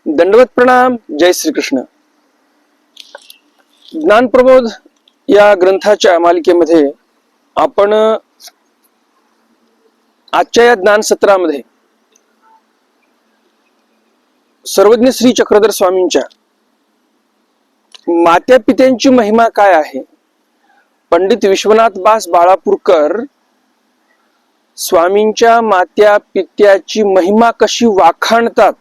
दंडवत प्रणाम. जय श्री कृष्ण. ज्ञानप्रबोध या ग्रंथाच्या मालिकेमध्ये आपण आजच्या या ज्ञान सत्रामध्ये सर्वज्ञ श्री चक्रधर स्वामींच्या मात्या पित्यांची महिमा काय आहे, पंडित विश्वनाथ बास बाळापूरकर स्वामींच्या मात्या पित्याची महिमा कशी वाखाणतात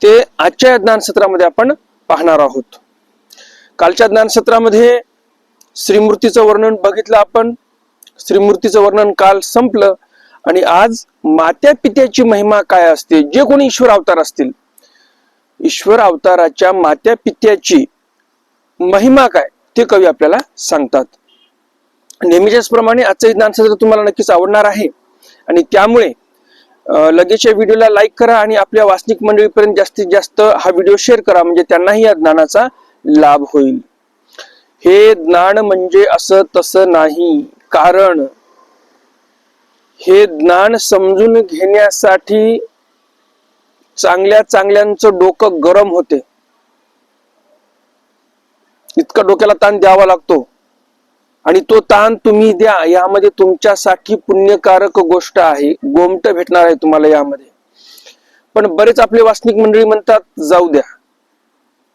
ते आजच्या या ज्ञान सत्रामध्ये आपण पाहणार आहोत. कालच्या ज्ञान सत्रामध्ये श्रीमूर्तीचं वर्णन बघितलं आपण. श्रीमूर्तीचं वर्णन काल संपलं आणि आज मात्या पित्याची महिमा काय असते, जे कोणी ईश्वर अवतार असतील, ईश्वर अवताराच्या मात्या पित्याची महिमा काय ते कवी आपल्याला सांगतात. नेहमीच्याच प्रमाणे आजचं ज्ञान सत्र तुम्हाला नक्कीच आवडणार आहे आणि त्यामुळे लगेच या व्हिडिओला लाईक करा आणि आपल्या वाचनिक मंडळीपर्यंत जास्तीत जास्त हा व्हिडिओ शेअर करा, म्हणजे त्यांनाही या ज्ञानाचा लाभ होईल. हे ज्ञान म्हणजे असं तसं नाही, कारण हे ज्ञान समजून घेण्यासाठी चांगल्या चांगल्यांचं डोकं गरम होते. इतका डोक्याला ताण द्यावा लागतो आणि तो ताण तुम्ही द्या. यामध्ये तुमच्यासाठी पुण्यकारक गोष्ट आहे, गोमट भेटणार आहे तुम्हाला यामध्ये. पण बरेच आपले वाचनिक मंडळी म्हणतात जाऊ द्या,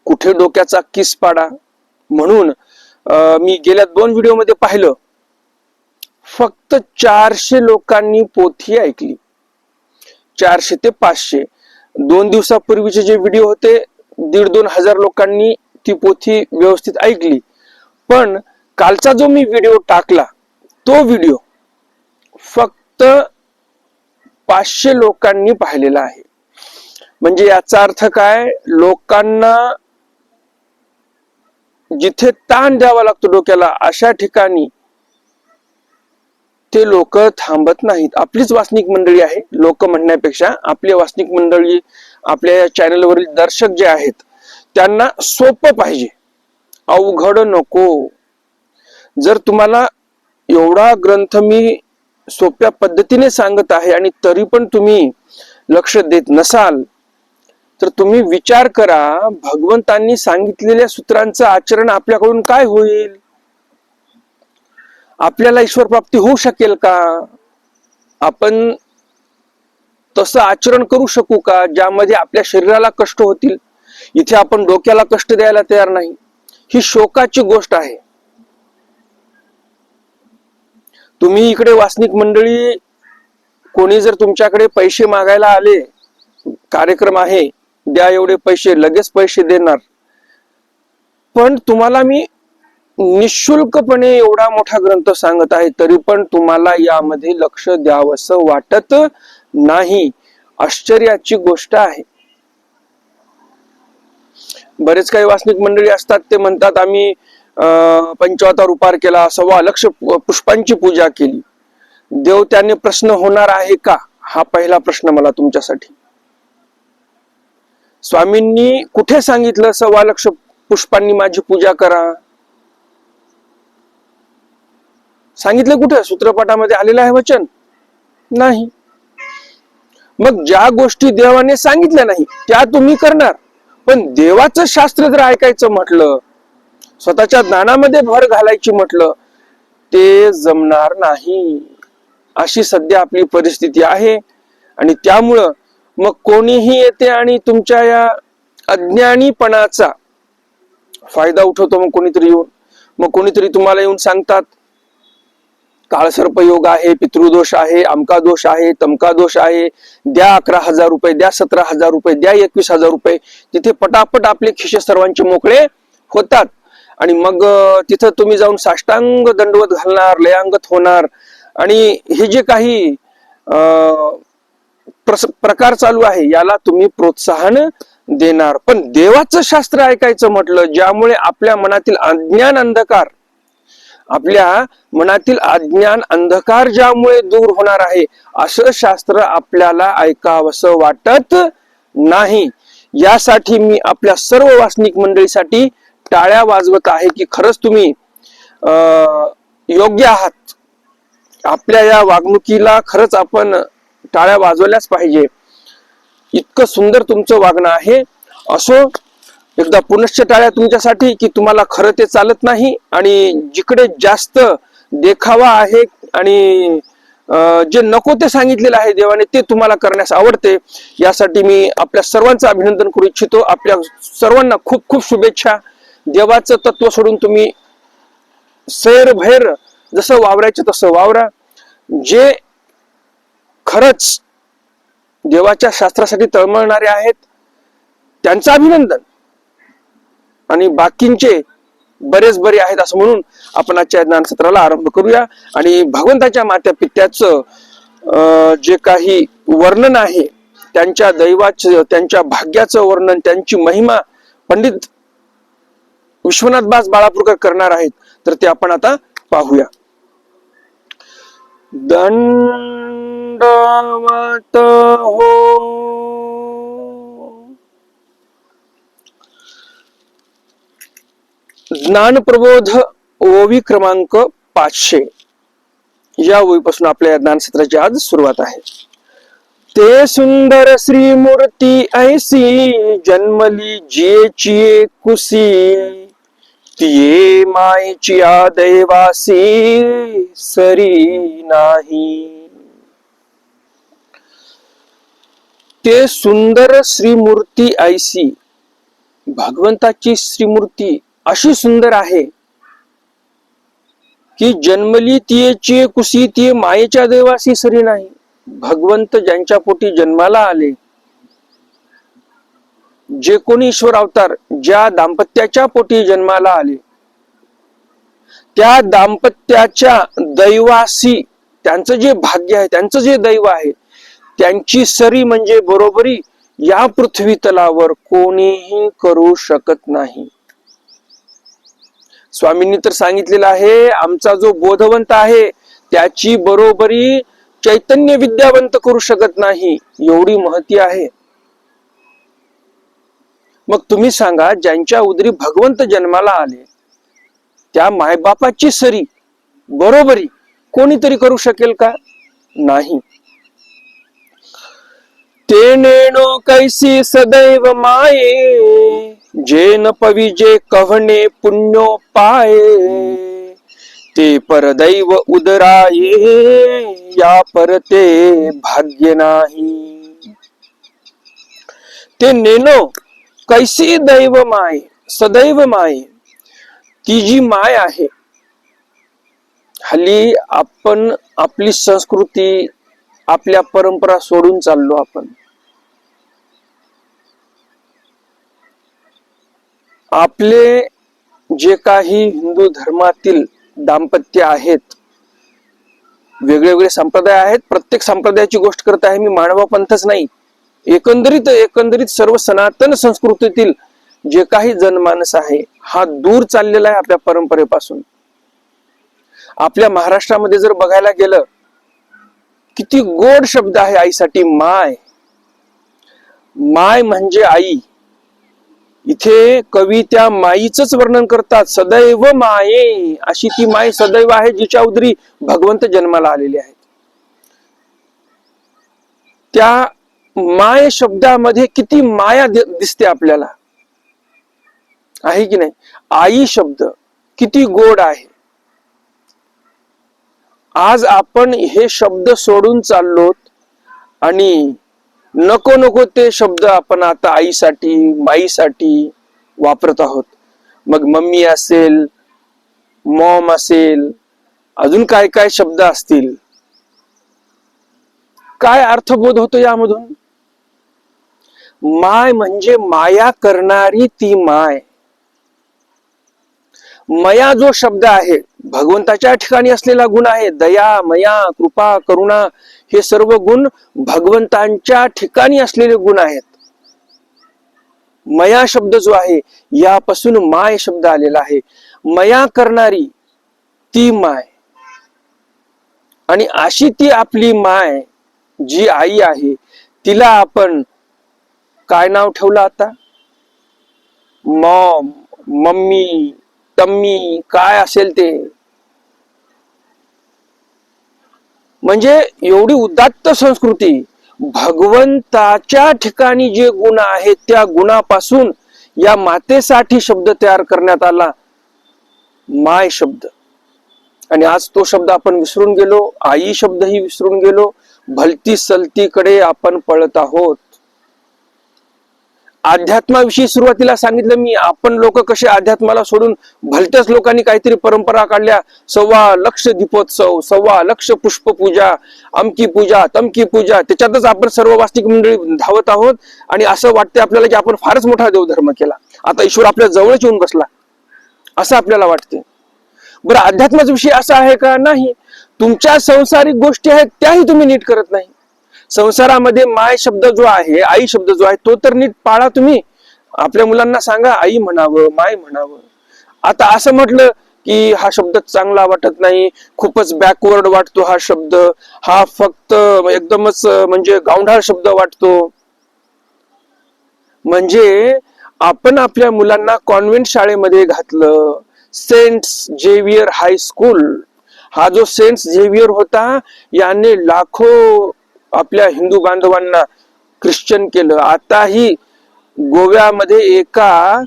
कुठे डोक्याचा किस पाडा. म्हणून मी गेल्या 2 व्हिडिओमध्ये पाहिलं, फक्त 400 लोकांनी पोथी ऐकली. 400 ते 500. 2 दिवसापूर्वीचे जे व्हिडिओ होते 1,500-2 हजार लोकांनी ती पोथी व्यवस्थित ऐकली. पण कालचा जो मी व्हिडिओ टाकला तो व्हिडिओ फक्त 500 लोकांनी पाहिलेला आहे. म्हणजे याचा अर्थ काय, लोकांना जिथे ताण द्यावा लागतो डोक्याला अशा ठिकाणी ते लोक थांबत नाहीत. आपलीच वाचनिक मंडळी आहे, लोक म्हणण्यापेक्षा आपली वाचनिक मंडळी, आपल्या चॅनलवरील दर्शक जे आहेत त्यांना सोपं पाहिजे, अवघड नको. जर तुम्हाला एवढा ग्रंथ मी सोप्या पद्धतीने सांगत आहे आणि तरी पण तुम्ही लक्ष देत नसाल तर तुम्ही विचार करा, भगवंतांनी सांगितलेल्या सूत्रांचं आचरण आपल्याकडून काय होईल? आपल्याला ईश्वर प्राप्ती होऊ शकेल का? आपण तसं आचरण करू शकू का ज्यामध्ये आपल्या शरीराला कष्ट होतील? इथे आपण डोक्याला कष्ट द्यायला तयार नाही. ही शोकाची गोष्ट आहे. तुम्ही इकडे वाचनिक मंडळी, कोणी जर तुमच्याकडे पैसे मागायला आले, कार्यक्रम आहे द्या एवढे पैसे, लगेच पैसे देणार. पण तुम्हाला मी निशुल्कपणे एवढा मोठा ग्रंथ सांगत आहे तरी पण तुम्हाला यामध्ये लक्ष द्यावंसं वाटत नाही. आश्चर्याची गोष्ट आहे. बरेच काही वाचनिक मंडळी असतात, ते म्हणतात आम्ही 75 उपार केला, 1.25 लाख पुष्पांची पूजा केली. देव त्याने प्रश्न होणार आहे का? हा पहिला प्रश्न मला तुमच्यासाठी. स्वामींनी कुठे सांगितलं 1.25 लाख पुष्पांनी माझी पूजा करा? सांगितलं कुठे? सूत्रपाठामध्ये आलेलं आहे वचन? नाही. मग ज्या गोष्टी देवाने सांगितल्या नाही त्या तुम्ही करणार, पण देवाचं शास्त्र जर ऐकायचं म्हटलं, स्वतःच्या ज्ञानामध्ये भर घालायची म्हटलं, ते जमणार नाही. अशी सध्या आपली परिस्थिती आहे. आणि त्यामुळं मग कोणीही येते आणि तुमच्या या अज्ञानीपणाचा फायदा उठवतो. मग कोणीतरी तुम्हाला येऊन सांगतात काळसर्प योग आहे, पितृदोष आहे, अमका दोष आहे, तमका दोष आहे, द्या 11,000 रुपये, द्या 17,000 रुपये, द्या 21,000 रुपये. तिथे पटापट आपले खिशे सर्वांचे मोकळे होतात आणि मग तिथं तुम्ही जाऊन साष्टांग दंडवत घालणार, लयांगत होणार आणि हे जे काही प्रकार चालू आहे याला तुम्ही प्रोत्साहन देणार. पण देवाचं शास्त्र ऐकायचं म्हटलं, ज्यामुळे आपल्या मनातील अज्ञान अंधकार ज्यामुळे दूर होणार आहे, असं शास्त्र आपल्याला ऐकावंसं वाटत नाही. यासाठी मी आपल्या सर्व वाचनिक मंडळीसाठी टाळ्या वाजवत आहे की खरंच तुम्ही योग्य आहात. आपल्या या वागणुकीला खरंच आपण टाळ्या वाजवल्याच पाहिजे. इतकं सुंदर तुमचं वागणं आहे. असो, एकदा पुनश्च टाळ्या तुमच्यासाठी की तुम्हाला खरं ते चालत नाही आणि जिकडे जास्त देखावा आहे आणि जे नको ते सांगितलेलं आहे देवाने ते तुम्हाला करण्यास आवडते. यासाठी मी आपल्या सर्वांचं अभिनंदन करू इच्छितो. आपल्या सर्वांना खूप खूप शुभेच्छा. देवाचं तत्व सोडून तुम्ही सैरभैर जसं वावरायचं तसं वावरा. जे खरंच देवाच्या शास्त्रासाठी तळमळणारे आहेत त्यांचं अभिनंदन, आणि बाकींचे बरेच बरे आहेत असं म्हणून आपण आजच्या ज्ञान सत्राला आरंभ करूया. आणि भगवंताच्या मात्या पित्याचं जे काही वर्णन आहे, त्यांच्या दैवाचं, त्यांच्या भाग्याचं वर्णन, त्यांची महिमा पंडित विश्वनाथ दास बाळापूरकर करणार आहेत. तर ते आपण आता पाहूया. दंडवत हो. ज्ञानप्रबोध ओवी क्रमांक 500 या ओवीपासून आपल्या ज्ञानसत्राची आज सुरुवात आहे. ते सुंदर श्रीमूर्ती ऐसी जन्मली जियेची कुसी, तिये मायेची दैवासी सरी नाही. ते सुंदर श्रीमूर्ती ऐसी, भगवंताची श्रीमूर्ती अशी सुंदर आहे की जन्मली तियेची कुसी, तिये मायेच्या देवासी सरी नाही. भगवंत ज्यांच्या पोटी जन्माला आले, जे कोणी ईश्वर अवतार ज्या दाम्पत्याच्या पोटी जन्माला आले, त्या दाम्पत्याच्या दैवासी, त्यांचं जे भाग्य आहे, त्यांचं जे दैव आहे, त्यांची सरी म्हणजे बरोबरी या पृथ्वी तलावर कोणीही करू शकत नाही. स्वामींनी तर सांगितलेलं आहे, आमचा जो बोधवंत आहे त्याची बरोबरी चैतन्य विद्यावंत करू शकत नाही, एवढी महती आहे. मग तुम्ही सांगा, ज्यांच्या उदरी भगवंत जन्माला आले त्या मायबापाची सरी बरोबरी कोणीतरी करू शकेल का? नाही. ते नेणो कैसी सदैव माये, जे न पविजे कहणे पुण्यो पाये, ते परदैव उदराये, या परते भाग्य नाही. ते नेणो कैसी दैव माय, सदैव माय, ती जी माय आहे. हल्ली आपण आपली संस्कृती, आपल्या परंपरा सोडून चाललो. आपण आपले जे काही हिंदू धर्मातील दाम्पत्य आहेत, वेगवेगळे संप्रदाय आहेत, प्रत्येक संप्रदायाची गोष्ट करत आहे मी, मानवा पंथच नाही, एकंदरीत सर्व सनातन संस्कृतीतील जे काही जनमानस आहे हा दूर चाललेला आहे आपल्या परंपरेपासून. आपल्या महाराष्ट्रामध्ये जर बघायला गेलं, किती गोड शब्द आहे आईसाठी, माय. माय म्हणजे आई. इथे कवी त्या माईचंच वर्णन करतात, सदैव माये, अशी ती माय सदैव आहे जिच्या उदरी भगवंत जन्माला आलेले आहेत. त्या माय शब्दामध्ये किती माया दिसते आपल्याला, आहे की नाही? आई शब्द किती गोड आहे. आज आपण हे शब्द सोडून चाललोत आणि नको नको ते शब्द आपण आता आईसाठी, माईसाठी वापरत आहोत. मग मम्मी असेल, मॉम असेल, अजून काय काय शब्द असतील. काय अर्थबोध होतो यामधून? माय म्हणजे माया करणारी ती माय. मया जो शब्द आहे भगवंताच्या ठिकाणी असलेला गुण आहे. दया, मया, कृपा, करुणा, हे सर्व गुण भगवंतांच्या ठिकाणी असलेले गुण आहेत. मया शब्द जो आहे यापासून माय शब्द आलेला आहे. मया करणारी ती माय, आणि अशी ती आपली माय जी आई आहे, तिला आपण काय नाव ठेवलं आता? मॉम, मम्मी, टम्मी, काय असेल ते. म्हणजे एवढी उदात्त संस्कृती, भगवंताच्या ठिकाणी जे गुण आहेत त्या गुणापासून या मातेसाठी शब्द तयार करण्यात आला, माय शब्द. आणि आज तो शब्द आपण विसरून गेलो, आई शब्दही विसरून गेलो, भलती सलतीकडे आपण पळत आहोत. अध्यात्माविषयी सुरुवातीला सांगितलं मी, आपण लोक कसे अध्यात्माला सोडून भलत्याच लोकांनी काहीतरी परंपरा काढल्या, 1.25 दीपोत्सव, 1.25 पुष्पपूजा, अमकी पूजा तमकी पूजा, त्याच्यातच आपण सर्व वास्तविक मंडळी धावत आहोत. आणि असं वाटतं आपल्याला की आपण फारच मोठा देवधर्म केला, आता ईश्वर आपल्या जवळच येऊन बसला, असं आपल्याला वाटते. बरं, अध्यात्माचा विषय असा आहे का? नाही. तुमच्या संसारिक गोष्टी आहेत त्याही तुम्ही नीट करत नाही. संसारामध्ये माय शब्द जो आहे, आई शब्द जो आहे, तो तर नीट पाळा तुम्ही. आपल्या मुलांना सांगा आई म्हणावं, माय म्हणावं. आता असं म्हटलं की हा शब्द चांगला वाटत नाही, खूपच बॅकवर्ड वाटतो हा शब्द, हा फक्त एकदमच म्हणजे गावंढळ शब्द वाटतो. म्हणजे आपण आपल्या मुलांना कॉन्व्हेंट शाळेमध्ये घातलं, सेंट झेवियर हायस्कूल. हा जो सेंट झेवियर होता, याने लाखो आपल्या हिंदू बांधवांना ख्रिश्चन केलं. आताही गोव्यामध्ये एका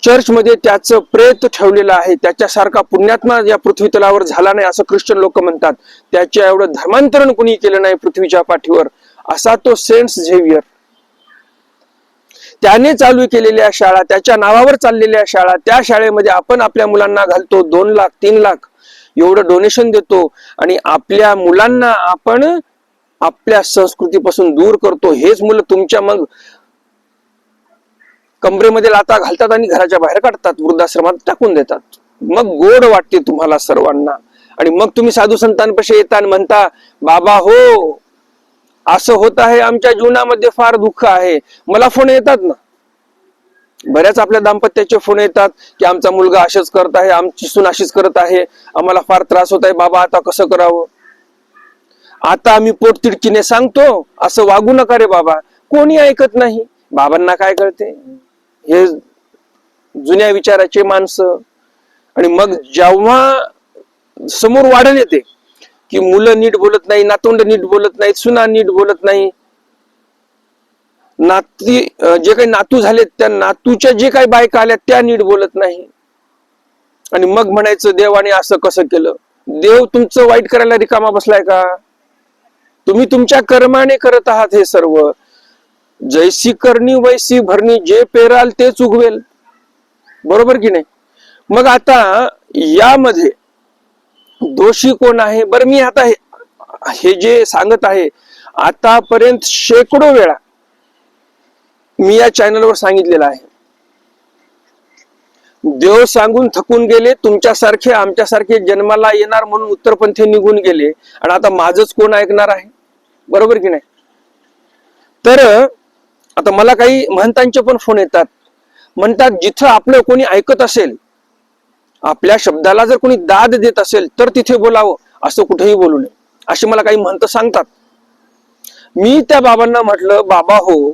चर्चमध्ये त्याचं प्रेत ठेवलेलं आहे. त्याच्यासारखा पुण्यात्मा या पृथ्वी तलावर झाला नाही असं ख्रिश्चन लोक म्हणतात. त्याच्या एवढं धर्मांतरण कुणी केलं नाही पृथ्वीच्या पाठीवर, असा तो सेंट झेवियर. त्याने चालू केलेल्या शाळा, त्याच्या नावावर चाललेल्या शाळा, त्या शाळेमध्ये आपण आपल्या मुलांना घालतो, 2 लाख 3 लाख एवढं डोनेशन देतो, आणि आपल्या मुलांना आपण आपल्या संस्कृतीपासून दूर करतो. हेच मुलं तुमच्या मग कमरेमध्ये लाता घालतात आणि घराच्या बाहेर काढतात, वृद्धाश्रमात टाकून देतात. मग गोड वाटते तुम्हाला सर्वांना, आणि मग तुम्ही साधू संतांपाशी येता आणि म्हणता, बाबा हो असं होत आहे, आमच्या जीवनामध्ये फार दुःख आहे. मला फोन येतात ना, बऱ्याच आपल्या दाम्पत्याचे फोन येतात की आमचा मुलगा असेच करत आहे, आमची सून अशीच करत आहे, आम्हाला फार त्रास होत आहे बाबा, आता कसं करावं. आता आम्ही पोटतिडकीने सांगतो, असं वागू नका रे बाबा. कोणी ऐकत नाही. बाबांना काय कळते, हे जुन्या विचाराचे माणसं. आणि मग जेव्हा समोर वाढण येते की मुलं नीट बोलत नाही, नातवंड नीट बोलत नाही, सुना नीट बोलत नाही, नाती जे काही नातू झालेत त्या नातूच्या जे काही बायका आल्या त्या नीट बोलत नाही, आणि मग म्हणायचं देवाने असं कसं केलं. देव तुमचं वाईट करायला रिकामा बसलाय का? तुम्ही तुमच्या कर्माने करत आहात हे सर्व. जैसी करणी वैसी भरणी, जे पेराल तेच उगवेल, बरोबर की नाही. मग आता यामध्ये दोषी कोण आहे? बरं, मी आता हे जे सांगत आहे, आतापर्यंत शेकडो वेळा मी या चॅनलवर सांगितलेलं आहे. देव सांगून थकून गेले, तुमच्यासारखे आमच्यासारखे जन्माला येणार म्हणून उत्तरपंथी निघून गेले, आणि आता माझंच कोण ऐकणार आहे, बरोबर की नाही. तर आता मला काही महंतांचे पण फोन येतात, म्हणतात जिथं आपलं कोणी ऐकत असेल, आपल्या शब्दाला जर कोणी दाद देत असेल तर तिथे बोलावं, असं कुठेही बोलू नये, असे मला काही महंत सांगतात. मी त्या बाबांना म्हटलं, बाबा हो,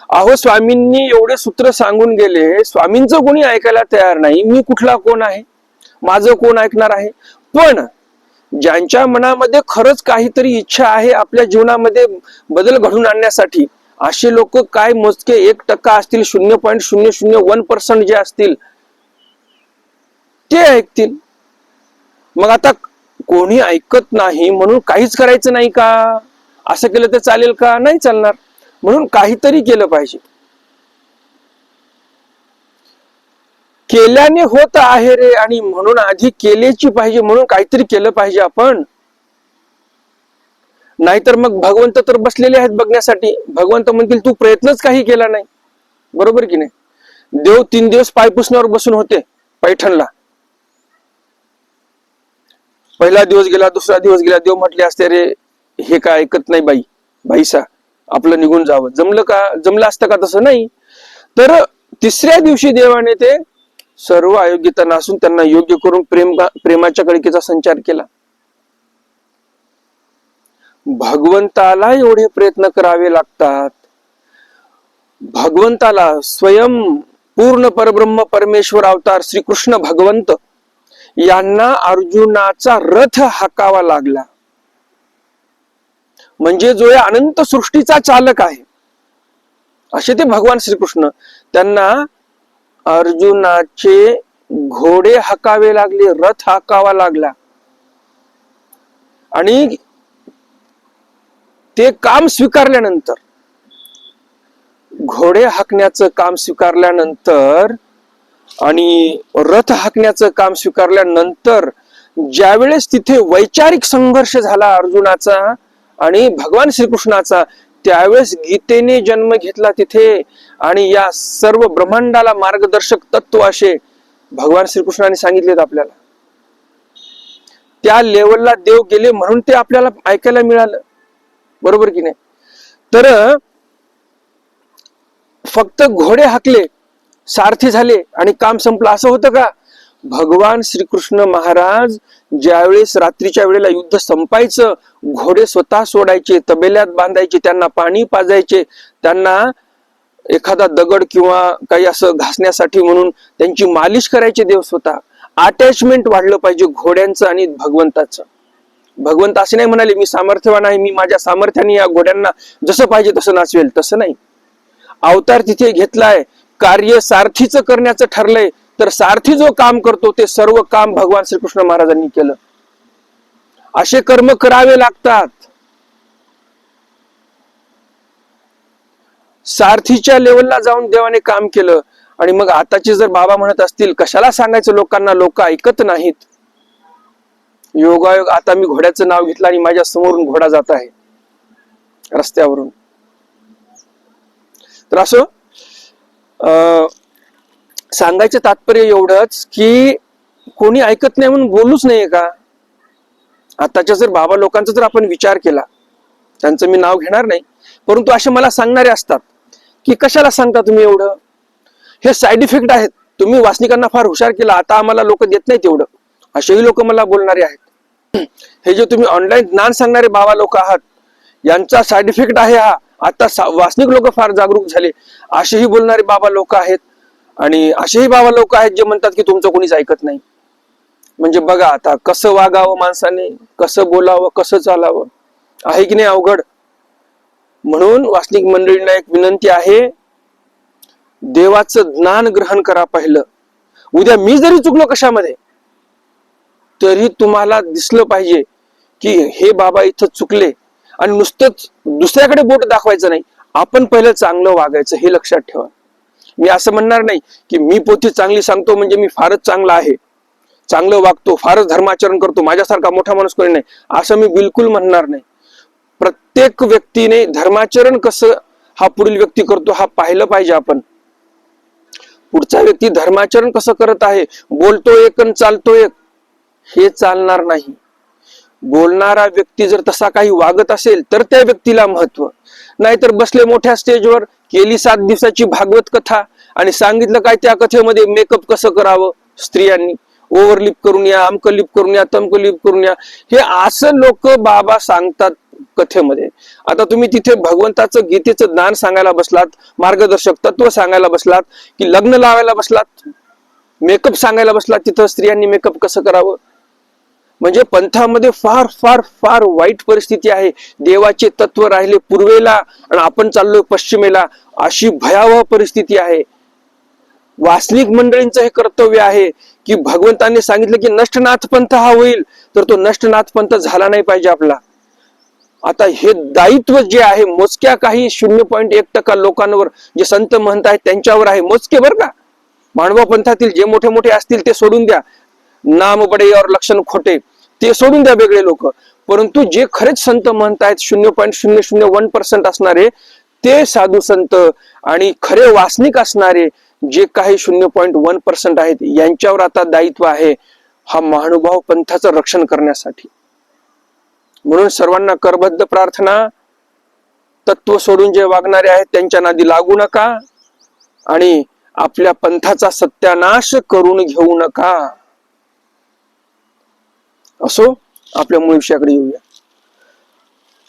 अहो स्वामींनी एवढे सूत्र सांगून गेले, स्वामींचं कोणी ऐकायला तयार नाही, मी कुठला कोण आहे, माझं कोण ऐकणार आहे. पण ज्यांच्या मनामध्ये खरंच काहीतरी इच्छा आहे आपल्या जीवनामध्ये बदल घडून आणण्यासाठी, असे लोक काय मोजके 1% असतील, 0.001% जे असतील ते ऐकतील. मग आता कोणी ऐकत नाही म्हणून काहीच करायचं नाही का? असं केलं तर चालेल का? नाही चालणार. म्हणून काहीतरी केलं पाहिजे. केल्याने होत आहे रे, आणि म्हणून आधी केल्याची पाहिजे, म्हणून काहीतरी केलं पाहिजे आपण. नाहीतर मग भगवंत तर बसलेले आहेत बघण्यासाठी. भगवंत म्हणतील तू प्रयत्नच काही केला नाही, बरोबर की नाही. देव 3 दिवस पायपुसण्यावर बसून होते पैठणला. पहिला दिवस गेला, दुसरा दिवस गेला, देव म्हटले असते रे हे काय ऐकत नाही बाई, बाईसा आपलं निघून जावं. जमलं का? जमलं असतं का? तसं नाही. तर 3ऱ्या दिवशी देवाने ते सर्व अयोग्यता नसून त्यांना योग्य करून प्रेमाच्या कळकीचा संचार केला. भगवंताला एवढे प्रयत्न करावे लागतात. भगवंताला स्वयं पूर्ण परब्रह्म परमेश्वर अवतार श्रीकृष्ण भगवंत यांना अर्जुनाचा रथ हाकावा लागला. म्हणजे जो या अनंत सृष्टीचा चालक आहे, असे ते भगवान श्रीकृष्ण. त्यांना अर्जुनाचे घोडे हाकावे लागले, रथ हाकावा लागला. आणि ते काम स्वीकारल्यानंतर, घोडे हाकण्याचं काम स्वीकारल्यानंतर आणि रथ हाकण्याचं काम स्वीकारल्यानंतर ज्यावेळेस तिथे वैचारिक संघर्ष झाला अर्जुनाचा आणि भगवान श्रीकृष्णाचा, त्यावेळेस गीतेने जन्म घेतला तिथे. आणि या सर्व ब्रह्मांडाला मार्गदर्शक तत्व असे भगवान श्रीकृष्णाने सांगितलेत आपल्याला. त्या लेवलला देव गेले म्हणून ते आपल्याला ऐकायला मिळालं, बरोबर की नाही? तर फक्त घोडे हाकले, सारथी झाले आणि काम संपलं असं होतं का? भगवान श्रीकृष्ण महाराज ज्यावेळेस रात्रीच्या वेळेला युद्ध संपायचं, घोडे स्वतः सोडायचे, तबेल्यात बांधायचे, त्यांना पाणी पाजायचे, त्यांना एखादा दगड किंवा काही असं घासण्यासाठी म्हणून त्यांची मालिश करायचे देव स्वतः. अटॅचमेंट वाढलं पाहिजे घोड्यांचं आणि भगवंताचं. भगवंत असे नाही म्हणाले मी सामर्थ्यवान आहे, मी माझ्या सामर्थ्याने या घोड्यांना जसं पाहिजे तसं नाचवेल, तसं नाही. अवतार तिथे घेतलाय, कार्य सारथीचं करण्याचं ठरलंय, तर सारथी जो काम करतो ते सर्व काम भगवान श्रीकृष्ण महाराजांनी केलं. असे कर्म करावे लागतात. सारथीच्या लेवलला जाऊन देवाने काम केलं. आणि मग आताचे जर बाबा म्हणत असतील कशाला सांगायचं लोकांना, लोक ऐकत नाहीत. योगायोग आता मी घोड्याचं नाव घेतलं आणि माझ्या समोरून घोडा जात आहे रस्त्यावरून. तर असं सांगायचं तात्पर्य एवढंच की कोणी ऐकत नाही म्हणून बोलूच नाहीये का? आताच्या जर बाबा लोकांचा जर आपण विचार केला, त्यांचं मी नाव घेणार नाही, परंतु असे मला सांगणारे असतात की कशाला सांगता तुम्ही एवढं, हे साईड इफेक्ट आहेत, तुम्ही वासनिकांना फार हुशार केला, आता आम्हाला लोक देत नाहीत एवढं, असेही लोक मला बोलणारे आहेत. हे जे तुम्ही ऑनलाईन ज्ञान सांगणारे बाबा लोक आहात, यांचा साईड इफेक्ट आहे हा, आता वासनिक लोक फार जागरूक झाले, असेही बोलणारे बाबा लोक आहेत. आणि असेही बाबा लोक आहेत जे म्हणतात की तुमचं कोणीच ऐकत नाही. म्हणजे बघा आता कसं वागावं माणसाने, कसं बोलावं, कसं चालावं, आहे की नाही अवघड. म्हणून वासनिक मंडळींना एक विनंती आहे, देवाचं ज्ञान ग्रहण करा पहिलं. उद्या मी जरी चुकलो कशामध्ये, तरी तुम्हाला दिसलं पाहिजे की हे बाबा इथं चुकले, आणि नुसतंच दुसऱ्याकडे बोट दाखवायचं नाही, आपण पहिलं चांगलं वागायचं, हे लक्षात ठेवा. मी असं म्हणणार नाही की मी पोथी चांगली सांगतो म्हणजे मी फारच चांगला आहे, चांगलं वागतो, फारच धर्माचरण करतो, माझ्यासारखा मोठा माणूस कोणी नाही, असं मी बिलकुल म्हणणार नाही. प्रत्येक व्यक्तीने धर्माचरण कसं हा पुढील व्यक्ती करतो हा पाहिलं पाहिजे आपण. पुढचा व्यक्ती धर्माचरण कसं करत आहे, बोलतो एक आणि चालतो एक, हे चालणार नाही. बोलणारा व्यक्ती जर तसा काही वागत असेल तर त्या व्यक्तीला महत्व. नाहीतर बसले मोठ्या स्टेजवर, केली 7 दिवसाची भागवत कथा आणि सांगितलं काय त्या कथेमध्ये मेकअप कसं करावं स्त्रियांनी, ओव्हरलिप करून या, अमकं लिप करून या, तमकं लिप करून या, हे असं लोक बाबा सांगतात कथेमध्ये. आता तुम्ही तिथे भगवंताचं गीतेचं ज्ञान सांगायला बसलात, मार्गदर्शक तत्व सांगायला बसलात, की लग्न लावायला बसलात, मेकअप सांगायला बसलात, तिथं स्त्रियांनी मेकअप कसं करावं. म्हणजे पंथामध्ये फार फार फार वाईट परिस्थिती आहे. देवाचे तत्व राहिले पूर्वेला आणि आपण चाललोय पश्चिमेला, अशी भयावह परिस्थिती आहे. वासनिक मंडळींचं हे कर्तव्य आहे की भगवंतांनी सांगितलं की नष्टनाथ पंथ हा होईल, तर तो नष्टनाथ पंथ झाला नाही पाहिजे आपला. आता हे दायित्व जे आहे मोजक्या काही 0.1% लोकांवर, जे संत महंत आहेत त्यांच्यावर आहे, मोजके बरं का. मांडवा पंथातील जे मोठे मोठे असतील ते सोडून द्या, नाम बडे और लक्षण खोटे, ते सोडून द्या वेगळे लोक. परंतु जे खरेच संत महंत आहेत, 0.001% असणारे ते साधू संत आणि खरे वासनिक असणारे जे काही 0.1% आहेत, यांच्यावर आता दायित्व आहे हा महानुभाव पंथाचं रक्षण करण्यासाठी. म्हणून सर्वांना करबद्ध प्रार्थना, तत्व सोडून जे वागणारे आहेत त्यांच्या नादी लागू नका आणि आपल्या पंथाचा सत्यानाश करून घेऊ नका. असो, आपल्या मूळ विषयाकडे येऊया.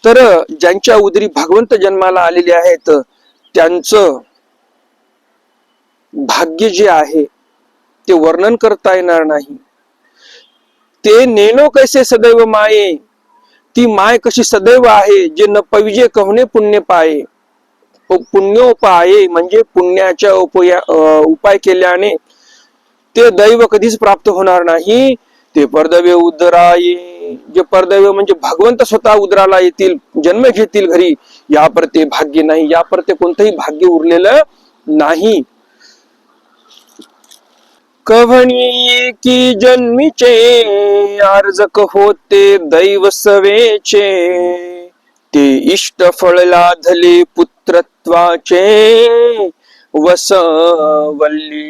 तर ज्यांच्या उदरी भगवंत जन्माला आलेले आहेत त्यांचं भाग्य जे आहे ते वर्णन करता येणार नाही. ते नेनो कैसे सदैव माये, ती माय कशी सदैव आहे, जे न पविजे कहणे पुण्य पाये. पुण्योपाये म्हणजे पुण्याच्या उपाय केल्याने ते दैव कधीच प्राप्त होणार नाही. ते परदैव उदराये, जे परदैव म्हणजे भगवंत स्वतः उदराला येतील, जन्म घेतील घरी, यापर ते भाग्य नाही, यापर ते कोणतंही भाग्य उरलेलं नाही. कव्हणी की जन्मीचे अर्जक होते दैव सवेचे, ते इष्ट फळ लाधले पुत्रत्वाचे वसवल्ली.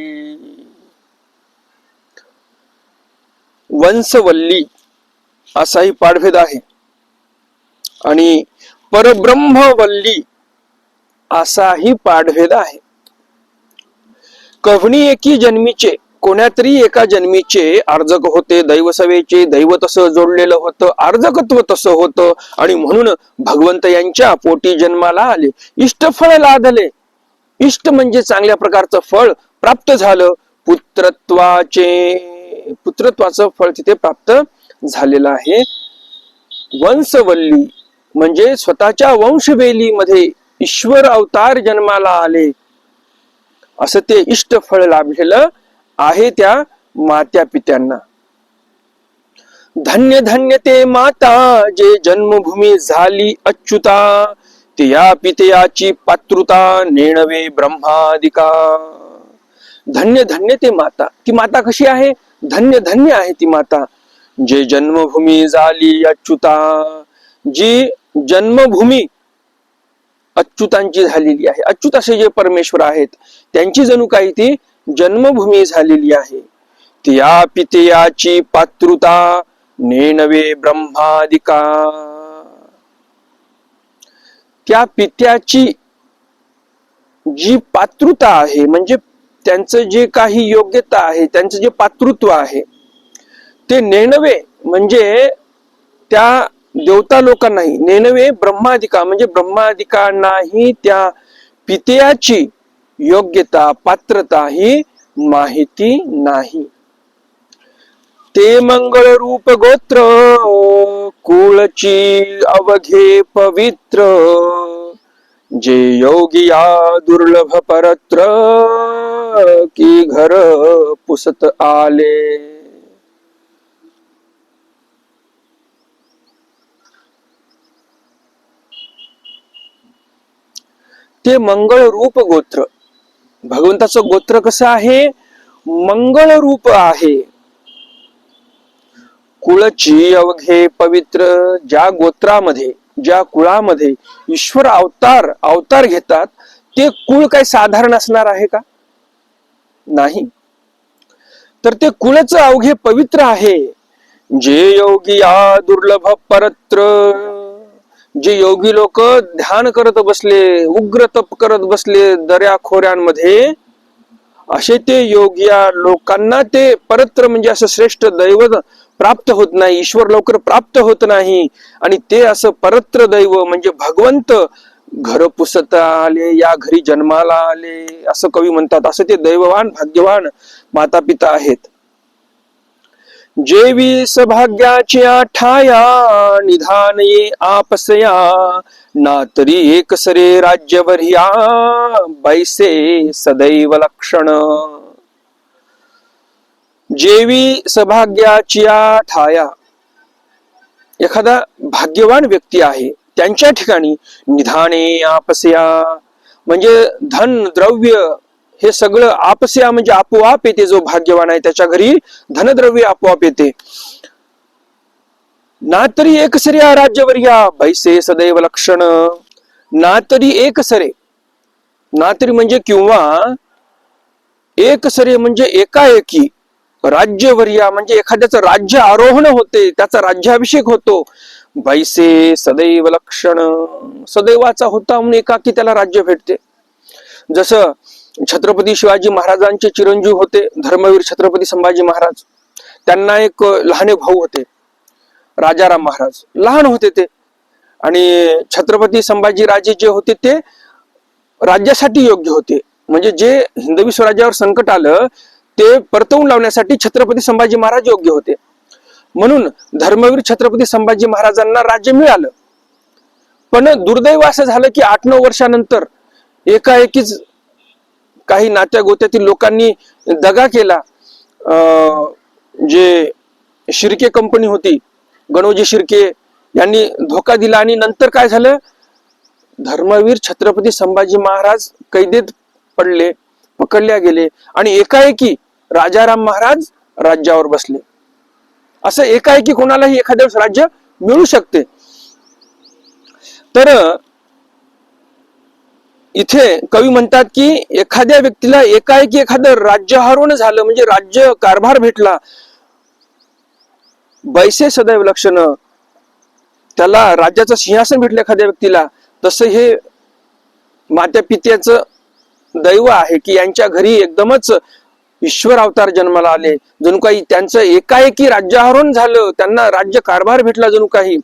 वंशवल्ली असाही पाठभेद आहे आणि परब्रह्मवल्ली असाही पाठभेद आहे. कव्हणी एकी जन्मीचे, कोण्यातरी एका जन्मीचे अर्जक होते दैवसवेचे, दैव तसं जोडलेलं होतं, अर्जकत्व तसं होतं आणि म्हणून भगवंत यांच्या पोटी जन्माला आले. इष्टफळ लादले, इष्ट म्हणजे चांगल्या प्रकारचं फळ प्राप्त झालं. पुत्रत्वाचे, पुत्रत्वाचं फळ तिथे प्राप्त झालेलं आहे. वंशवल्ली म्हणजे स्वतःच्या वंशवेलीमध्ये ईश्वर अवतार जन्माला आले, असं ते इष्ट फळ लाभलेलं आहे त्या मात्या पित्यांना. धन्य धन्य ते माता, जे जन्मभूमी झाली अच्युता, ते या पितयाची पात्रता नेणवे ब्रह्मादिका. धन्य धन्य ते माता, ती माता कशी आहे? धन्य धन्य आहे ती माता, जे जन्मभूमी झाली अच्युता, जी जन्मभूमी अच्युतांची झालेली आहे. अच्युत असे जे परमेश्वर आहेत त्यांची जणू काही ती जन्मभूमी झालेली आहे. त्या पितयाची पात्रता नेणवे ब्रह्मादिका. त्या पित्याची जी पात्रता आहे म्हणजे त्यांचं जे काही योग्यता आहे, त्यांचं जे पातृत्व आहे ते नेणवे म्हणजे त्या देवता लोकांनाही, नेणवे ब्रह्मादिका म्हणजे ब्रह्मादिकांनाही त्या पित्याची योग्यता पात्रता ही माहिती नाही. ते मंगळ रूप गोत्र, कुळची अवघे पवित्र, जे योगिया दुर्लभ परत्र, की घर पुसत आले. ते मंगळ रूप गोत्र, भगवंताचं गोत्र कसं आहे? मंगळ रूप आहे. कुळची अवघे पवित्र, ज्या गोत्रामध्ये, ज्या कुळामध्ये ईश्वर अवतार घेतात ते कुळ काय साधारण असणार आहे का? नाही. तर ते कुळच अवघे पवित्र आहे. जे योगी या दुर्लभ परत्र, जे योगी लोक ध्यान करत बसले, उग्र तप करत बसले दर्या खोऱ्यांमध्ये, असे ते योगिया लोकांना ते परत्र म्हणजे असं श्रेष्ठ दैवत प्राप्त होत नाही, ईश्वर लवकर प्राप्त होत नाही. आणि ते असं परत्र दैव म्हणजे भगवंत घर पुसत आले, या घरी जन्माला आले असं कवी म्हणतात. असं ते दैववान भाग्यवान माता पिता आहेत. जेवी सभाग्याच्या ठाया, निधान ये आपसया, ना तरी एक सरे राज्यवर्या, बैसे सदैव लक्षण. जेवी सभाग्याची ठाया, एखादा भाग्यवान व्यक्ती आहे त्यांच्या ठिकाणी निधाने आपसया म्हणजे धन द्रव्य हे सगळं, आपसया म्हणजे आपोआप येते. जो भाग्यवान आहे त्याच्या घरी धनद्रव्य आपोआप येते. ना तरी एक सऱ्या राज्यवर्या, बैसे सदैव लक्षण. ना तरी एक सरे, ना तरी म्हणजे किंवा, एक सरे म्हणजे एकाएकी, राज्यवर्या म्हणजे एखाद्याचं राज्य आरोहण होते, त्याचा राज्याभिषेक होतो. बैसे सदैव लक्षण, सदैवाचा होता म्हणून एकाकी त्याला राज्य भेटते. जसं छत्रपती शिवाजी महाराजांचे चिरंजीव होते धर्मवीर छत्रपती संभाजी महाराज, त्यांना एक लहाने भाऊ होते राजाराम महाराज, लहान होते ते. आणि छत्रपती संभाजी राजे जे होते ते राज्यासाठी योग्य होते, म्हणजे जे हिंदवी स्वराज्यावर संकट आलं ते परतवून लावण्यासाठी छत्रपती संभाजी महाराज योग्य होते. म्हणून धर्मवीर छत्रपती संभाजी महाराजांना राज्य मिळालं. पण दुर्दैव असं झालं की 8-9 वर्षानंतर एकाएकीच काही नात्या गोत्यातील लोकांनी दगा केला. जे शिर्के कंपनी होती, गणोजी शिर्के यांनी धोका दिला आणि नंतर काय झालं, धर्मवीर छत्रपती संभाजी महाराज कैदेत पडले, पकडल्या गेले आणि एकाएकी राजाराम महाराज राज्यावर बसले. असं एकाएकी कोणालाही एखाद्या वेळेस राज्य मिळू शकते. तर इथे कवी म्हणतात की एखाद्या व्यक्तीला एकाएकी एखादं राज्य हरवणं झालं म्हणजे राज्य कारभार भेटला, बैसे सदैव लक्षण, त्याला राज्याचं सिंहासन भेटलं एखाद्या व्यक्तीला, तसं हे मात्या पित्याचं दैव आहे की यांच्या घरी एकदमच ईश्वर अवतार जन्माला आले. जणू काही त्यांचं एकाएकी राज्याहरण झालं, त्यांना राज्य कारभार भेटला जणू काही.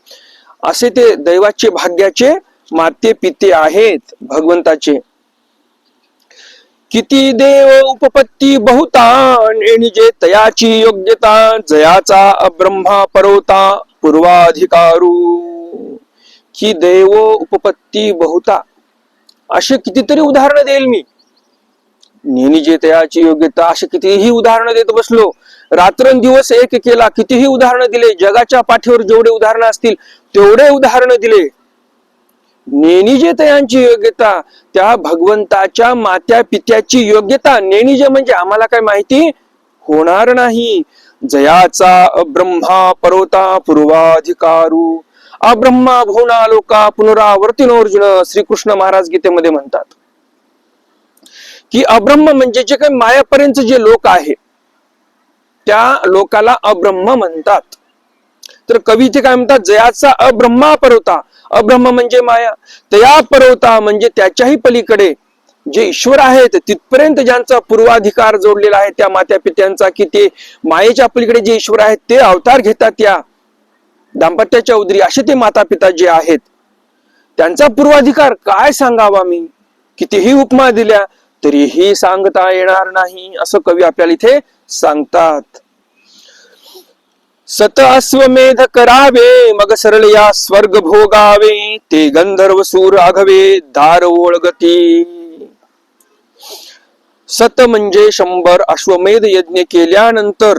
असे ते दैवाचे भाग्याचे माते पिते आहेत भगवंताचे. किती देव उपपत्ती बहुता, नेणिजे तयाची योग्यता, जयाचा अब्रह्मा परवता पूर्वाधिकारू. की देव उपपत्ती बहुता, असे कितीतरी उदाहरणं देईल मी. नेणिजे तयाची योग्यता, असे कितीही उदाहरणं देत बसलो, रात्रंदिवस एक केला, कितीही उदाहरणं दिले, जगाच्या पाठीवर जेवढे उदाहरणं असतील तेवढे उदाहरणं दिले. नेणिजे तयांची योग्यता, त्या भगवंताच्या मात्या पित्याची योग्यता. नेणिजे म्हणजे आम्हाला काय माहिती होणार नाही. जयाचा अब्रह्मा परवता पूर्वाधिकारू. अब्रह्मा भुवना लोका पुनरावर्तिनोर्जुन, श्रीकृष्ण महाराज गीतेमध्ये म्हणतात की अब्रह्म म्हणजे जे काही मायापर्यंत जे लोक आहे त्या लोकाला अब्रह्म म्हणतात. तर कवी इथे काय म्हणतात, जयाचा अब्रह्मा परवता. अब्रह्म म्हणजे माया, तया परवता म्हणजे त्याच्याही पलीकडे जे ईश्वर आहेत तिथपर्यंत ज्यांचा पूर्वाधिकार जोडलेला आहे त्या मात्या पित्यांचा, की ते मायेच्या पलीकडे जे ईश्वर आहेत ते अवतार घेतात त्या दाम्पत्याच्या उदरी, असे ते माता पिता जे आहेत त्यांचा पूर्वाधिकार काय सांगावा मी. कितीही उपमा दिल्या तरीही सांगता येणार नाही, असं कवी आपल्याला इथे सांगतात. सत अश्वमेध करावे मग सरळ या स्वर्ग भोगावे, ते गंधर्व सूर आघवे दार ओळगती. सत म्हणजे 100 अश्वमेध यज्ञ केल्यानंतर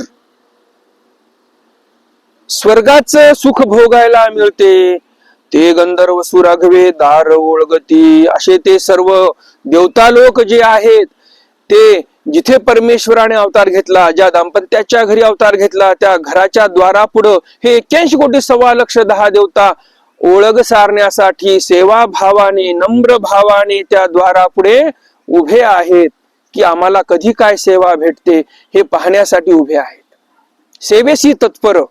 स्वर्गाचं सुख भोगायला मिळते. ते गंधर्व सुराघवे दार ओळगती. असे ते सर्व देवता लोक जे आहेत ते जिथे परमेश्वराने अवतार घेतला, ज्या दाम्पत्याच्या घरी अवतार घेतला त्या घराच्या द्वारापुढं हे 81 कोटी 1,15,10 देवता ओळख सारण्यासाठी सेवा भावाने नम्र भावाने त्या द्वारापुढे उभे आहेत की आम्हाला कधी काय सेवा भेटते हे पाहण्यासाठी उभे आहेत. सेवेशी तत्पर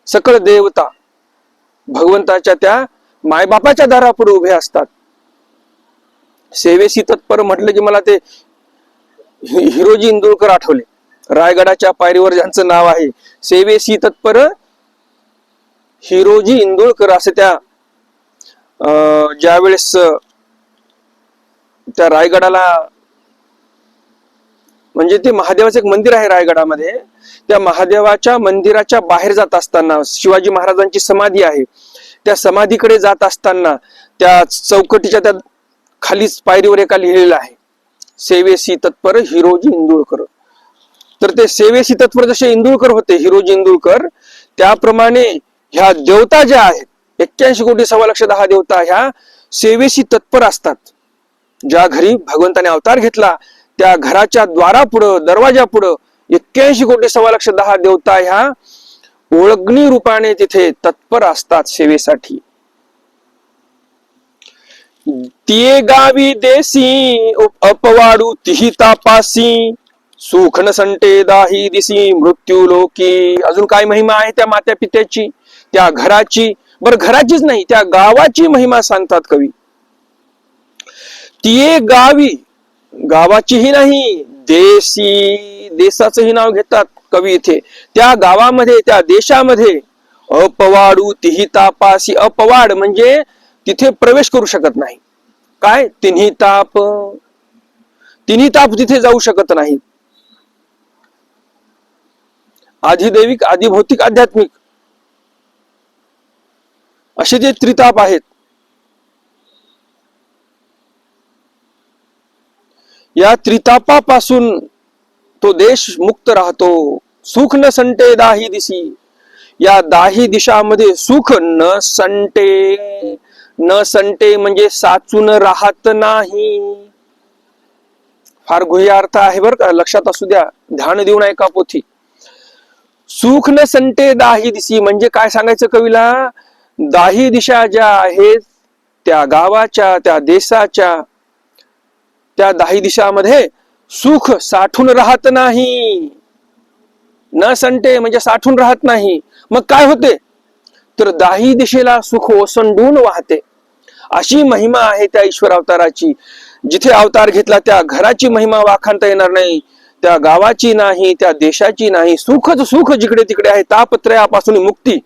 सकळ देवता भगवंताच्या त्या मायबापाच्या दारापुढे उभे असतात. सेवेशी तत्पर म्हटलं की मला ते हिरोजी इंदुरकर आठवले. रायगडाच्या पायरीवर ज्यांचं नाव आहे सेवेशी तत्पर हिरोजी इंदुरकर, असं त्या ज्यावेळेस त्या रायगडाला म्हणजे ते महादेवाचं एक मंदिर आहे रायगडामध्ये, त्या महादेवाच्या मंदिराच्या बाहेर जात असताना शिवाजी महाराजांची समाधी आहे, त्या समाधीकडे जात असताना त्या चौकटीच्या त्या खालीच पायरीवर एका लिहिलेलं आहे सेवेशी तत्पर हिरोजी इंदुरकर. तर ते सेवेशी तत्पर जसे इंदुरकर होते हिरोजी इंदुरकर, त्याप्रमाणे ह्या देवता ज्या आहेत 81 कोटी 1,15,10 देवता ह्या सेवेशी तत्पर असतात. ज्या घरी भगवंताने अवतार घेतला त्या घराच्या द्वारापुढं दरवाजापुढं 81 कोटी 1,15,10 देवता ह्या ओळखणी रूपाने तिथे तत्पर असतात सेवेसाठी. तिये गावी देसी अपवाडू तिही तापासी, सुख न संटे दाही दिसी मृत्यू लोकी. अजून काय महिमा आहे त्या मात्या पित्याची, त्या घराची, बरं घराचीच नाही त्या गावाची महिमा सांगतात कवी. तिये गावी, गावाचीही नाही देशी, देशाचंही नाव घेतात कवी इथे. त्या गावामध्ये त्या देशामध्ये अपवाडू तिही तापासी. अपवाड म्हणजे तिथे प्रवेश करू शकत नाही. काय तिन्ही ताप, तिन्ही ताप तिथे जाऊ शकत नाहीत. आधिदैविक, आधिभौतिक, आध्यात्मिक असे जे त्रिताप आहेत, या त्रितापापासून तो देश मुक्त राहतो. सुख न संटे दाही दिसी, या दाही दिशामध्ये सुख न संटे. न संटे म्हणजे साचून राहत नाही. फार गुह्य अर्थ आहे बरं का, लक्षात असू द्या, ध्यान देऊन ऐका पोथी. सुख न संटे दाही दिसी म्हणजे काय सांगायचं कवीला? दाही दिशा ज्या आहेत त्या गावाच्या, त्या देशाच्या, त्या दाही दिशामध्ये सुख साठून राहत नाही. न संटे म्हणजे साठून राहत नाही. मग काय होते? तर दाही दिशेला सुख ओसंडून वाहते. अशी महिमा आहे त्या ईश्वर अवताराची. जिथे अवतार घेतला त्या घराची महिमा वाखाणता येणार नाही, त्या गावाची नाही, त्या देशाची नाही. सुखच सुख जिकडे तिकडे आहे, तापत्रयापासून मुक्ती,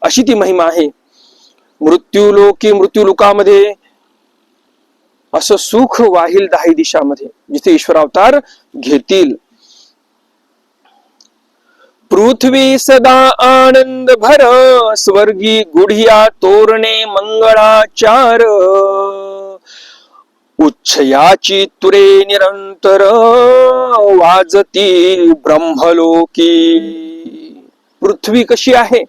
अशी ती महिमा आहे. मृत्यूलोकी, मृत्यूलोकामध्ये असं सुख वाहील दाही दिशामध्ये, जिथे ईश्वर अवतार घेतील. पृथ्वी सदा आनंद भर, स्वर्गी गुढिया तोरणे मंगळाचार. उच्छयाची तुरे निरंतर, वाजती ब्रह्मलोकी. पृथ्वी कशी आहे?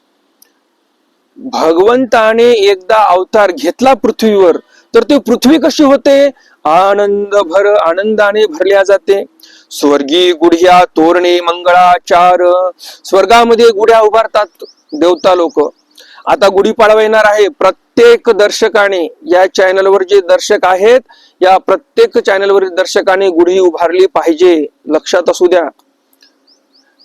भगवंताने एकदा अवतार घेतला पृथ्वीवर, तर ती पृथ्वी कशी होते? आनंद भर, आनंदाने भरल्या जाते. स्वर्गी गुढ्या तोरणे मंगळाचार, स्वर्गामध्ये गुढ्या उभारतात देवता लोक. आता गुढीपाडवा येणार आहे. प्रत्येक दर्शकाने, या चॅनलवर जे दर्शक आहेत, या प्रत्येक चॅनलवरील दर्शकाने गुढी उभारली पाहिजे, लक्षात असू द्या.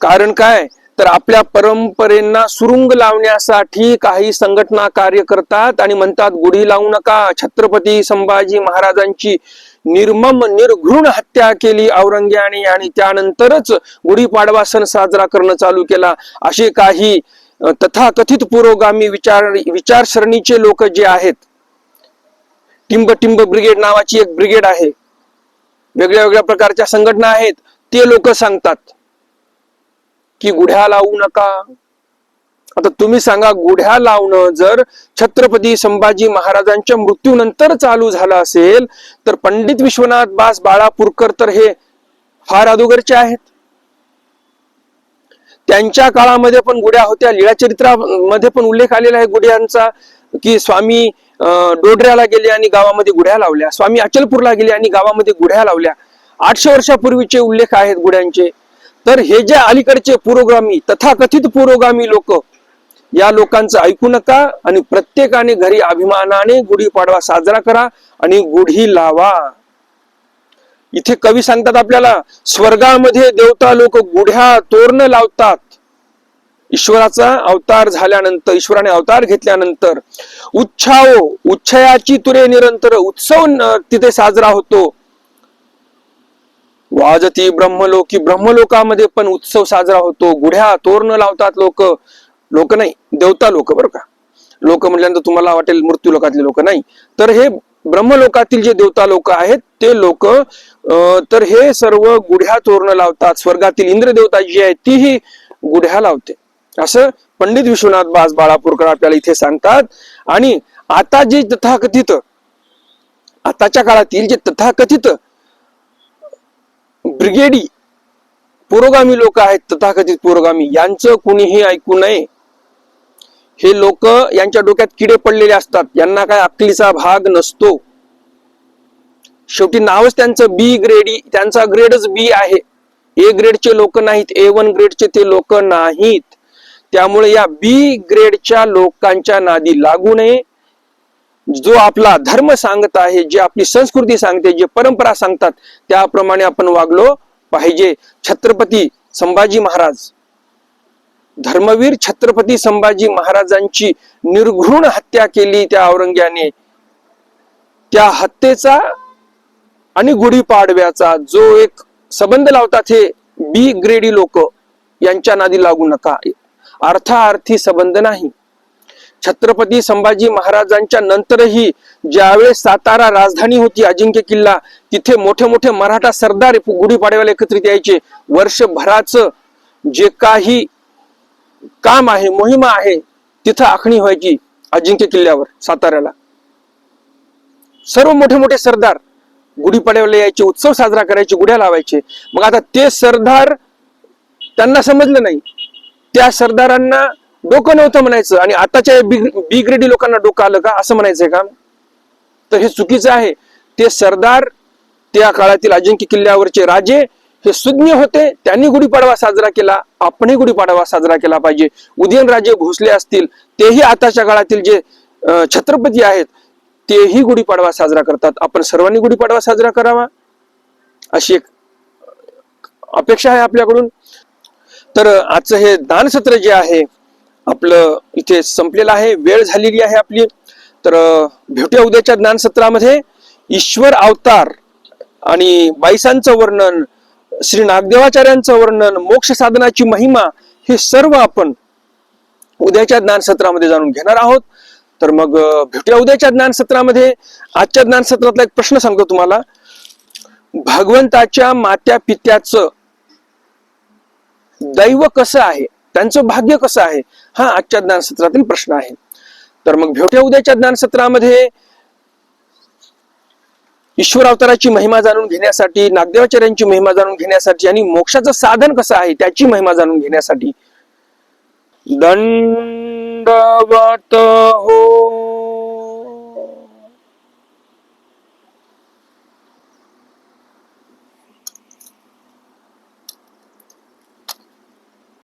कारण काय? तर आपल्या परंपरेंना सुरुंग लावण्यासाठी काही संघटना कार्य करतात आणि म्हणतात गुढी लावू नका. छत्रपती संभाजी महाराजांची निर्मम निर्घृण हत्या केली औरंग्याने आणि त्यानंतरच गुढीपाडवा सण साजरा करणं चालू केला. असे काही तथाकथित पुरोगामी विचारसरणीचे लोक जे आहेत, टिंब ब्रिगेड नावाची एक ब्रिगेड आहे, वेगळ्या वेगळ्या प्रकारच्या संघटना आहेत, ते लोक सांगतात की गुढ्या लावू नका. आता तुम्ही सांगा, गुढ्या लावणं जर छत्रपती संभाजी महाराजांच्या मृत्यूनंतर चालू झालं असेल, तर पंडित विश्वनाथ बास बाळापूरकर तर हे फार अगोदरचे आहेत. त्यांच्या काळामध्ये पण गुढ्या होत्या. लीळाचरित्रामध्ये पण उल्लेख आलेला आहे गुढ्यांचा, की स्वामी डोडऱ्याला गेले आणि गावामध्ये गुढ्या लावल्या, स्वामी अचलपूरला गेले आणि गावामध्ये गुढ्या लावल्या. 800 वर्षापूर्वीचे उल्लेख आहेत गुढ्यांचे. तर हे जे अलीकडचे पुरोगामी, तथाकथित पुरोगामी लोक, या लोकांचं ऐकू नका आणि प्रत्येकाने घरी अभिमानाने गुढीपाडवा साजरा करा आणि गुढी लावा. इथे कवी सांगतात आपल्याला, स्वर्गामध्ये देवता लोक गुढ्या तोरण लावतात. ईश्वराचा अवतार झाल्यानंतर, ईश्वराने अवतार घेतल्यानंतर उच्छयाची तुरे निरंतर, उत्सव तिथे साजरा होतो. वाजती ब्रह्मलोकी, ब्रह्मलोकामध्ये पण उत्सव साजरा होतो. गुढ्या तोरण लावतात लोक. लोक नाही, देवता लोक बरं का. लोक म्हटल्यानंतर तुम्हाला वाटेल मृत्यू लोकातले लोक नाही, तर हे ब्रह्मलोकातील जे देवता लोक आहेत ते लोक, तर हे सर्व गुढ्या तोरण लावतात. स्वर्गातील इंद्र देवता जी आहे तीही गुढ्या लावते, असं पंडित विश्वनाथ बास बाळापूरकर आपल्याला इथे सांगतात. आणि आता जे तथाकथित, आताच्या काळातील जे तथाकथित ब्रिगेडी पुरोगामी लोक आहेत, तथाकथित पुरोगामी, यांचं कुणीही ऐकू नये. हे लोक, यांच्या डोक्यात किडे पडलेले असतात, यांना काय अक्कलीचा भाग नसतो. शेवटी नावच त्यांचं बी ग्रेडी, त्यांचा ग्रेडच बी आहे. ए ग्रेडचे लोक नाहीत, A1 ग्रेडचे ते लोक नाहीत. त्यामुळे या बी ग्रेडच्या लोकांच्या नादी लागू नये. जो आपला धर्म सांगत आहे, जे आपली संस्कृती सांगते, जे परंपरा सांगतात, त्याप्रमाणे आपण वागलो पाहिजे. छत्रपती संभाजी महाराज, धर्मवीर छत्रपती संभाजी महाराजांची निर्घृण हत्या केली त्या औरंग्याने. त्या हत्येचा आणि गुढीपाडव्याचा जो एक संबंध लावतात हे बी ग्रेडी लोक, यांच्या नादी लागू नका. अर्थार्थी संबंध नाही. छत्रपती संभाजी महाराजांच्या नंतरही ज्यावेळेस सातारा राजधानी होती, अजिंक्य किल्ला, तिथे मोठे मोठे मराठा सरदार गुढीपाडव्याला एकत्रित यायचे. वर्षभराचं जे काही काम आहे, मोहिमा आहे, तिथं आखणी व्हायची अजिंक्य किल्ल्यावर साताऱ्याला. सर्व मोठे मोठे सरदार गुढीपाडव्याला यायचे, उत्सव साजरा करायचे, गुढ्या लावायचे. मग आता ते सरदार त्यांना समजलं नाही, त्या सरदारांना डोकं नव्हतं म्हणायचं, आणि आताच्या बी ग्रेडी लोकांना डोकं आलं का असं म्हणायचंय का? तर हे चुकीचं आहे. ते सरदार, त्या काळातील अजिंक्य किल्ल्यावरचे राजे हे सुज्ञ होते, त्यांनी गुढीपाडवा साजरा केला, आपणही गुढीपाडवा साजरा केला पाहिजे. उदयनराजे भोसले असतील, तेही आताच्या काळातील जे छत्रपती आहेत तेही गुढीपाडवा साजरा करतात. आपण सर्वांनी गुढीपाडवा साजरा करावा अशी एक अपेक्षा आहे आपल्याकडून. तर आजचं हे दानसत्र जे आहे आपलं इथे संपलेलं आहे, वेळ झालेली आहे आपली. तर भेटूया उद्याच्या ज्ञानसत्रामध्ये. ईश्वर अवतार आणि बाईसांचं वर्णन, श्री नागदेवाचार्यांचं वर्णन, मोक्ष साधनाची महिमा, हे सर्व आपण उद्याच्या ज्ञानसत्रामध्ये जाणून घेणार आहोत. तर मग भेटूया उद्याच्या ज्ञानसत्रामध्ये. आजच्या ज्ञानसत्रातला एक प्रश्न सांगतो तुम्हाला. भगवंताच्या मात्या पित्याचं दैव कसं आहे, त्यांचं भाग्य कसं आहे, हा आजच्या ज्ञानसत्रातील प्रश्न आहे. तर मग भेटूया उद्याच्या ज्ञानसत्रामध्ये. ईश्वर अवताराची महिमा जाणून घेण्यासाठी, नागदेवाचार्यांची महिमा जाणून घेण्यासाठी आणि मोक्षाचं साधन कसं आहे त्याची महिमा जाणून घेण्यासाठी. दंडवत हो.